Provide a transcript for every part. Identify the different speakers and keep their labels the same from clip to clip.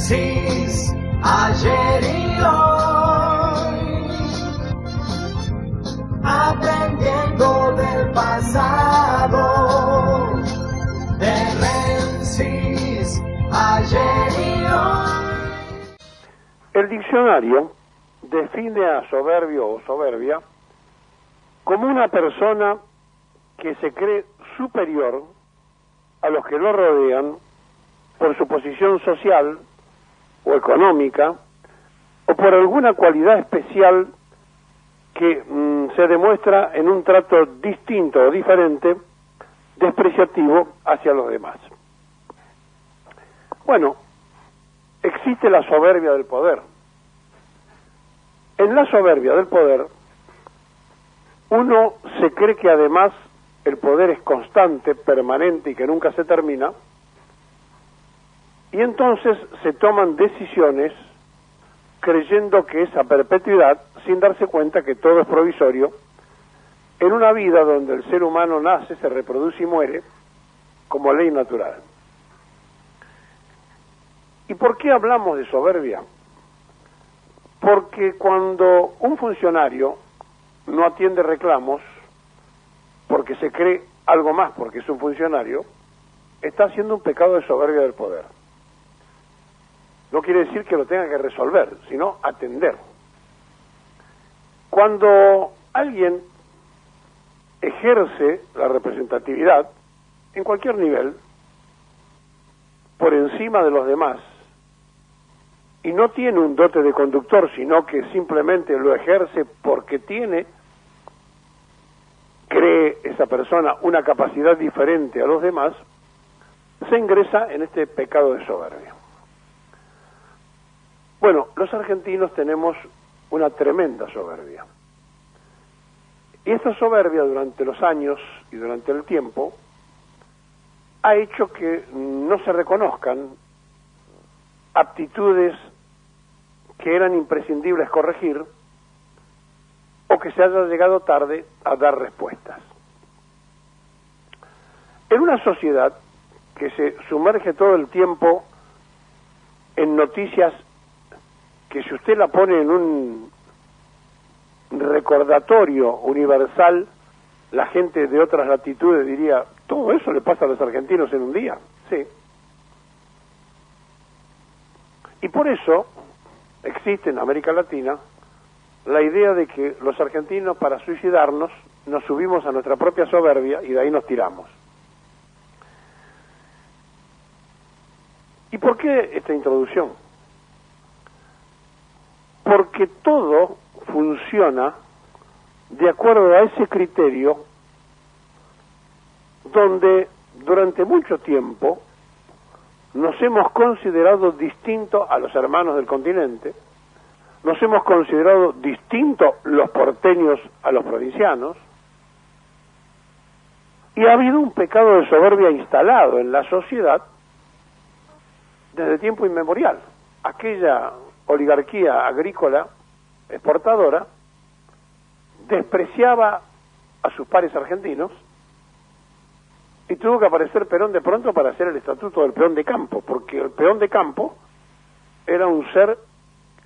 Speaker 1: Menzies, ayer y hoy, aprendiendo del pasado. De Menzies, ayer y hoy.
Speaker 2: El diccionario define a soberbio o soberbia como una persona que se cree superior a los que lo rodean por su posición social o económica o por alguna cualidad especial que se demuestra en un trato distinto o diferente, despreciativo hacia los demás. Bueno, existe la soberbia del poder. En la soberbia del poder, uno se cree que además el poder es constante, permanente y que nunca se termina, y entonces se toman decisiones creyendo que es a perpetuidad, sin darse cuenta que todo es provisorio, en una vida donde el ser humano nace, se reproduce y muere como ley natural. ¿Y por qué hablamos de soberbia? Porque cuando un funcionario no atiende reclamos porque se cree algo más, porque es un funcionario, está haciendo un pecado de soberbia del poder. No quiere decir que lo tenga que resolver, sino atender. Cuando alguien ejerce la representatividad, en cualquier nivel, por encima de los demás, y no tiene un dote de conductor, sino que simplemente lo ejerce porque cree esa persona una capacidad diferente a los demás, se ingresa en este pecado de soberbia. Bueno, los argentinos tenemos una tremenda soberbia. Y esta soberbia durante los años y durante el tiempo ha hecho que no se reconozcan aptitudes que eran imprescindibles corregir o que se haya llegado tarde a dar respuestas. En una sociedad que se sumerge todo el tiempo en noticias que si usted la pone en un recordatorio universal, la gente de otras latitudes diría, ¿todo eso le pasa a los argentinos en un día? Sí. Y por eso existe en América Latina la idea de que los argentinos, para suicidarnos, nos subimos a nuestra propia soberbia y de ahí nos tiramos. ¿Y por qué esta introducción? Porque todo funciona de acuerdo a ese criterio donde durante mucho tiempo nos hemos considerado distintos a los hermanos del continente, nos hemos considerado distintos los porteños a los provincianos, y ha habido un pecado de soberbia instalado en la sociedad desde tiempo inmemorial. Aquella oligarquía agrícola exportadora despreciaba a sus pares argentinos y tuvo que aparecer Perón de pronto para hacer el estatuto del peón de campo, porque el peón de campo era un ser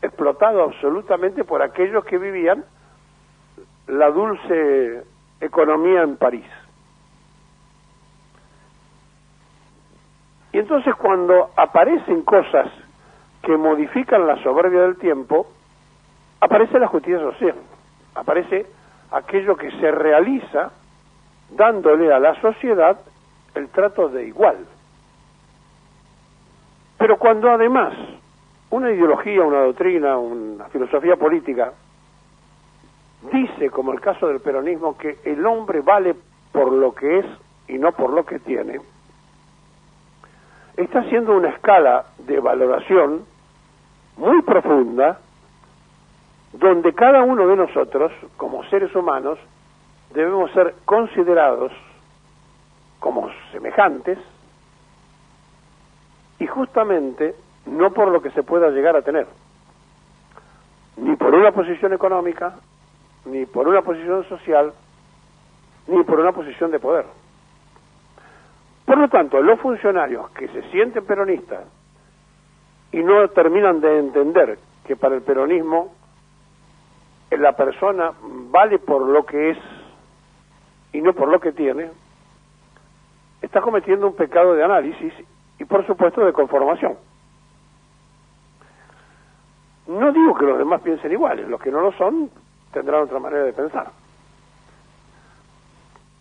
Speaker 2: explotado absolutamente por aquellos que vivían la dulce economía en París. Y entonces cuando aparecen cosas que modifican la soberbia del tiempo, aparece la justicia social, aparece aquello que se realiza dándole a la sociedad el trato de igual. Pero cuando además una ideología, una doctrina, una filosofía política dice, como el caso del peronismo, que el hombre vale por lo que es y no por lo que tiene, está haciendo una escala de valoración muy profunda, donde cada uno de nosotros, como seres humanos, debemos ser considerados como semejantes, y justamente no por lo que se pueda llegar a tener, ni por una posición económica, ni por una posición social, ni por una posición de poder. Por lo tanto, los funcionarios que se sienten peronistas y no terminan de entender que para el peronismo la persona vale por lo que es y no por lo que tiene, está cometiendo un pecado de análisis y por supuesto de conformación. No digo que los demás piensen iguales, los que no lo son tendrán otra manera de pensar.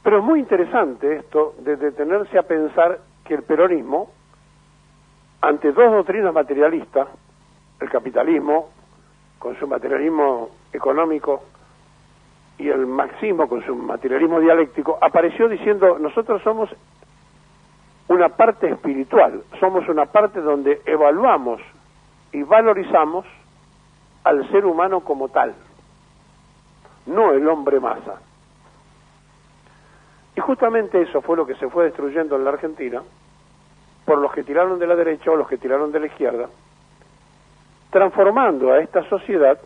Speaker 2: Pero es muy interesante esto de detenerse a pensar que el peronismo, ante dos doctrinas materialistas, el capitalismo con su materialismo económico y el marxismo con su materialismo dialéctico, apareció diciendo: nosotros somos una parte espiritual, somos una parte donde evaluamos y valorizamos al ser humano como tal, no el hombre masa. Y justamente eso fue lo que se fue destruyendo en la Argentina por los que tiraron de la derecha o los que tiraron de la izquierda, transformando a esta sociedad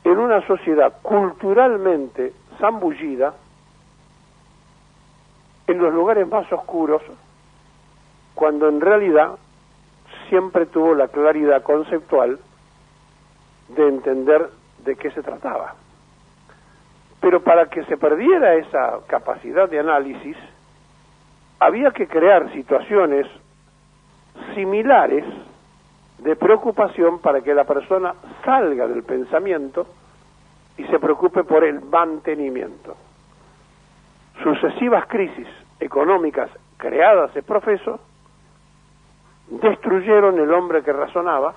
Speaker 2: en una sociedad culturalmente zambullida en los lugares más oscuros, cuando en realidad siempre tuvo la claridad conceptual de entender de qué se trataba. Pero para que se perdiera esa capacidad de análisis, había que crear situaciones similares de preocupación para que la persona salga del pensamiento y se preocupe por el mantenimiento. Sucesivas crisis económicas creadas de profeso destruyeron el hombre que razonaba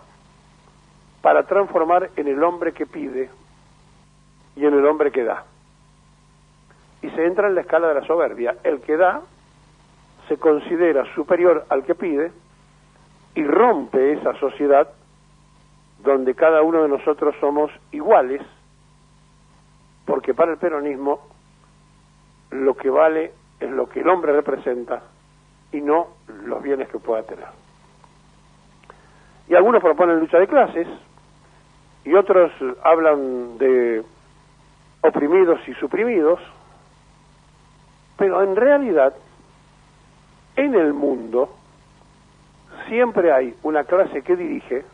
Speaker 2: para transformar en el hombre que pide y en el hombre que da. Y se entra en la escala de la soberbia. El que da se considera superior al que pide y rompe esa sociedad donde cada uno de nosotros somos iguales, porque para el peronismo lo que vale es lo que el hombre representa y no los bienes que pueda tener. Y algunos proponen lucha de clases y otros hablan de oprimidos y suprimidos, pero en realidad en el mundo siempre hay una clase que dirige,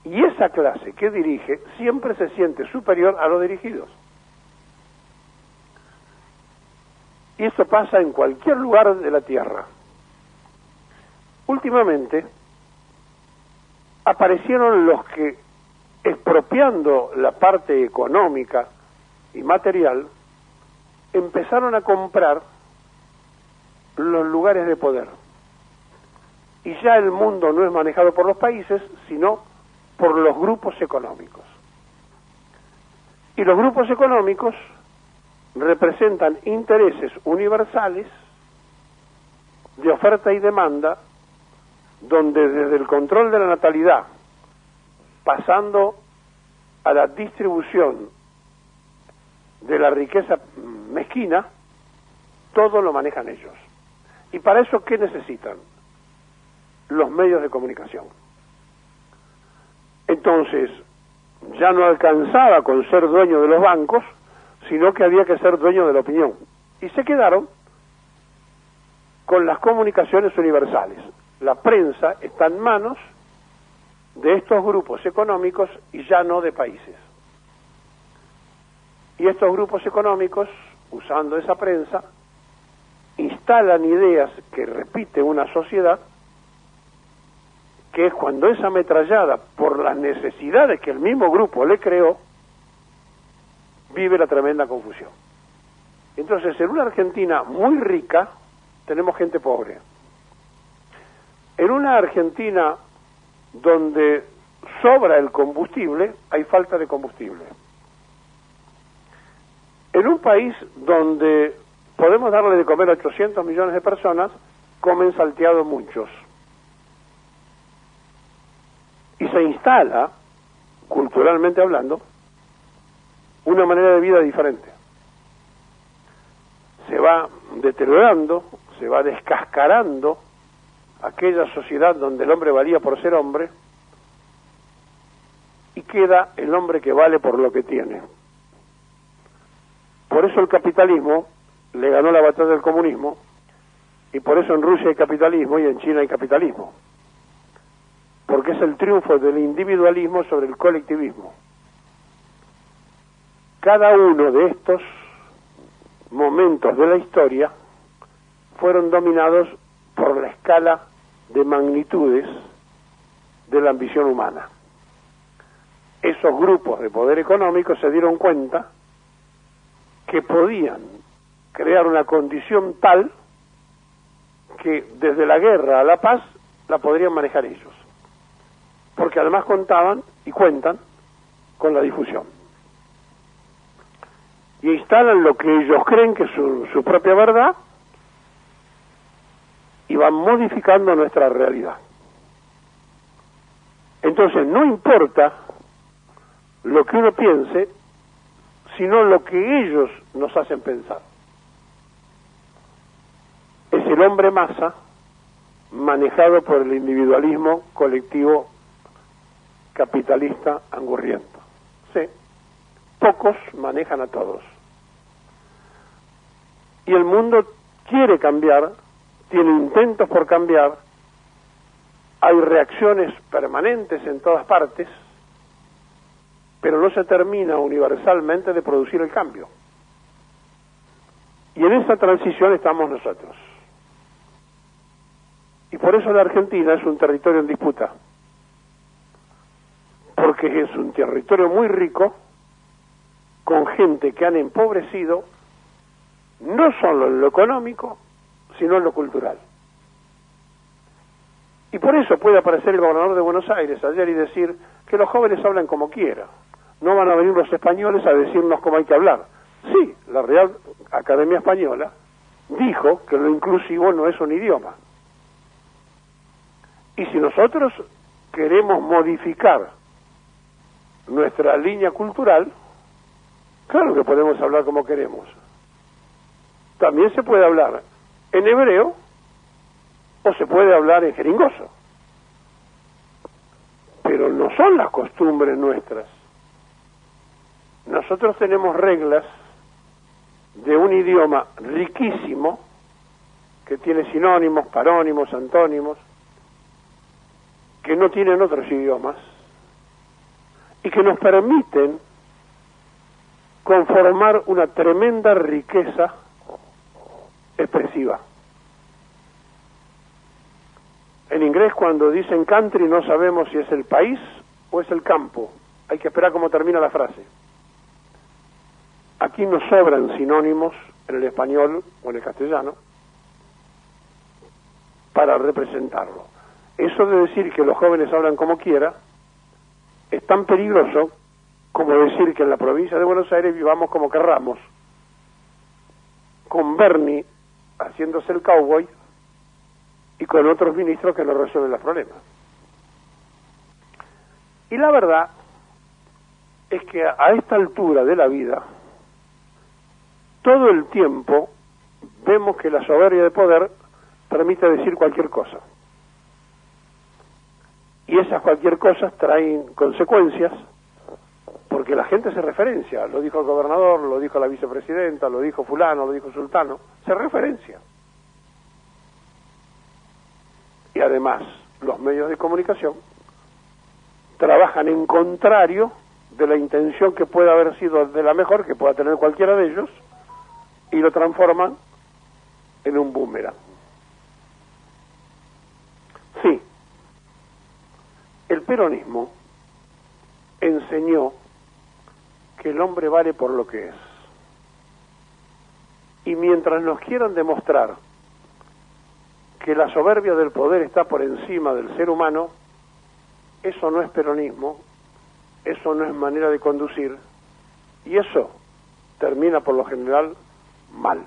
Speaker 2: y esa clase que dirige siempre se siente superior a los dirigidos. Y esto pasa en cualquier lugar de la Tierra. Últimamente aparecieron los que, expropiando la parte económica y material, empezaron a comprar los lugares de poder. Y ya el mundo no es manejado por los países, sino por los grupos económicos. Y los grupos económicos representan intereses universales de oferta y demanda, donde desde el control de la natalidad, pasando a la distribución de la riqueza mezquina, todo lo manejan ellos. ¿Y para eso qué necesitan? Los medios de comunicación. Entonces, ya no alcanzaba con ser dueño de los bancos, sino que había que ser dueño de la opinión. Y se quedaron con las comunicaciones universales. La prensa está en manos de estos grupos económicos y ya no de países. Y estos grupos económicos, usando esa prensa, instalan ideas que repite una sociedad, que es cuando es ametrallada por las necesidades que el mismo grupo le creó, vive la tremenda confusión. Entonces, en una Argentina muy rica, tenemos gente pobre. En una Argentina donde sobra el combustible, hay falta de combustible. En un país donde podemos darle de comer a 800 millones de personas, comen salteado muchos. Y se instala, culturalmente hablando, una manera de vida diferente. Se va deteriorando, se va descascarando aquella sociedad donde el hombre valía por ser hombre, y queda el hombre que vale por lo que tiene. Por eso el capitalismo le ganó la batalla del comunismo, y por eso en Rusia hay capitalismo y en China hay capitalismo. porque es el triunfo del individualismo sobre el colectivismo. Cada uno de estos momentos de la historia fueron dominados por la escala de magnitudes de la ambición humana. Esos grupos de poder económico se dieron cuenta que podían crear una condición tal que desde la guerra a la paz la podrían manejar ellos, porque además contaban y cuentan con la difusión, y instalan lo que ellos creen que es su propia verdad, y van modificando nuestra realidad. Entonces no importa lo que uno piense, sino lo que ellos nos hacen pensar. Es el hombre masa manejado por el individualismo colectivo capitalista angurriento. Sí, pocos manejan a todos. Y el mundo quiere cambiar, tiene intentos por cambiar, hay reacciones permanentes en todas partes, pero no se termina universalmente de producir el cambio. Y en esa transición estamos nosotros. Y por eso la Argentina es un territorio en disputa, porque es un territorio muy rico, con gente que han empobrecido, no solo en lo económico, sino en lo cultural. Y por eso puede aparecer el gobernador de Buenos Aires ayer y decir que los jóvenes hablan como quieran, no van a venir los españoles a decirnos cómo hay que hablar. Sí, la Real Academia Española dijo que lo inclusivo no es un idioma. Y si nosotros queremos modificar nuestra línea cultural, claro que podemos hablar como queremos. También se puede hablar en hebreo o se puede hablar en jeringoso. Pero no son las costumbres nuestras. Nosotros tenemos reglas de un idioma riquísimo que tiene sinónimos, parónimos, antónimos, que no tienen otros idiomas y que nos permiten conformar una tremenda riqueza expresiva. En inglés, cuando dicen country, no sabemos si es el país o es el campo. Hay que esperar cómo termina la frase. Aquí nos sobran sinónimos en el español o en el castellano para representarlo. Eso de decir que los jóvenes hablan como quiera es tan peligroso como decir que en la provincia de Buenos Aires vivamos como querramos, con Bernie haciéndose el cowboy y con otros ministros que no resuelven los problemas. Y la verdad es que a esta altura de la vida, todo el tiempo vemos que la soberbia de poder permite decir cualquier cosa. Y esas cualquier cosa traen consecuencias, porque la gente se referencia. Lo dijo el gobernador, lo dijo la vicepresidenta, lo dijo fulano, lo dijo sultano. Se referencia. Y además, los medios de comunicación trabajan en contrario de la intención que pueda haber sido de la mejor, que pueda tener cualquiera de ellos, y lo transforman en un boomerang. Sí, el peronismo enseñó que el hombre vale por lo que es. Y mientras nos quieran demostrar que la soberbia del poder está por encima del ser humano, eso no es peronismo, eso no es manera de conducir, y eso termina por lo general mal.